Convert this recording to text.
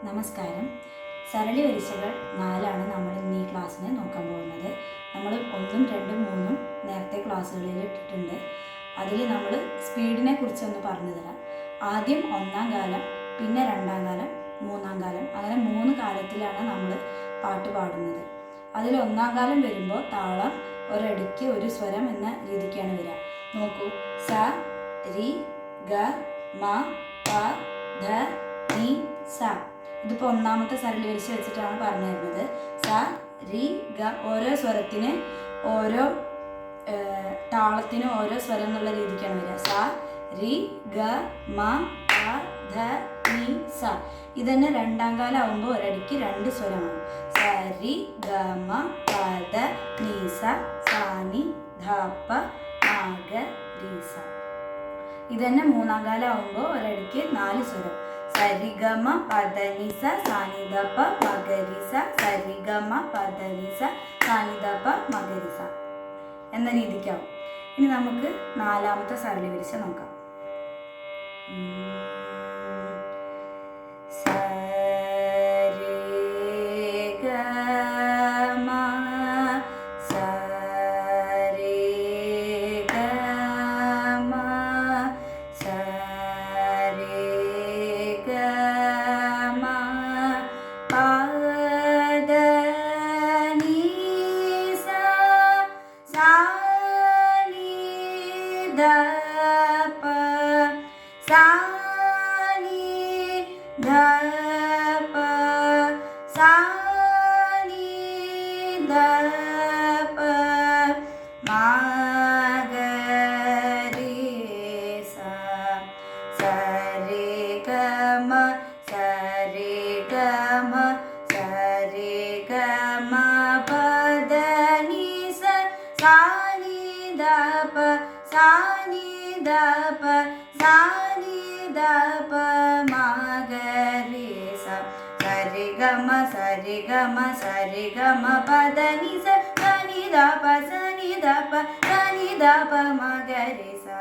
നമസ്കാരം. സരളി വരിശകൾ 4 നമ്മൾ ഇന്ന് ഈ ക്ലാസ്സിനെ നോക്കാൻ പോകുന്നത്. നമ്മൾ 1, 2, 3 നേരത്തെ ക്ലാസ്സുകളിൽ ഇട്ടിട്ടുണ്ട്. അതിൽ നമ്മൾ സ്പീഡിനെ കുറിച്ചൊന്ന് പറഞ്ഞു തരാം. ആദ്യം 1-ാം കാലം, പിന്നെ 2-ാം കാലം, 3-ാം കാലം, അങ്ങനെ 3 കാലത്തിലാണ് നമ്മൾ പാട്ട് പാടുന്നത്. അതിൽ 1-ാം കാലം വരുമ്പോൾ താളം ഒരടിക്ക് ഒരു സ്വരം എന്ന രീതിക്കാണ് വരിക. നോക്കൂ, സ രി ഗ മ പ ധ നി സ. ഇതിപ്പോൾ 1-ാമത്തെ സരളി വരിശ വെച്ചിട്ടാണ് പറഞ്ഞു തരുന്നത്. സ രി ഗ, ഓരോ സ്വരത്തിന് ഓരോ താളത്തിന് ഓരോ സ്വരം എന്നുള്ള രീതിക്കാണ് വരിക. സ രി ഗ മ പ ധ നി സ. ഇതന്നെ 2-ാം കാലം ആവുമ്പോൾ ഒരടിക്ക് 2 സ്വരമാണ്. സ രി ഗ മ പ ധ നി സ സ നി ധ പ മ ഗ രി സ. ഇതന്നെ 3-ാം കാലം ആവുമ്പോൾ ഒരടിക്ക് 4 സ്വരം. സരിഗമ പദനിസ സാനിധപ മകരിസ സരിഗമ പദനിസ സാനിധപ മകരിസ എന്ന രീതിക്കാവും. ഇനി നമുക്ക് 4-ാമത്തെ സരളി വരിശ നോക്കാം. ധ പ സ നി ധ പ സ നി ധ പ മ ഗ രി സ. സ രി ഗ മ സ രി ഗ മ സ രി ഗ മ പ ധ നി സ സ നി ധ പ sa ni da pa sa ni da pa ma ga re sa. Sa re ga ma sa re ga ma sa re ga ma pa da ni sa sa ni da pa sa ni da pa sa ni da pa ma ga re sa.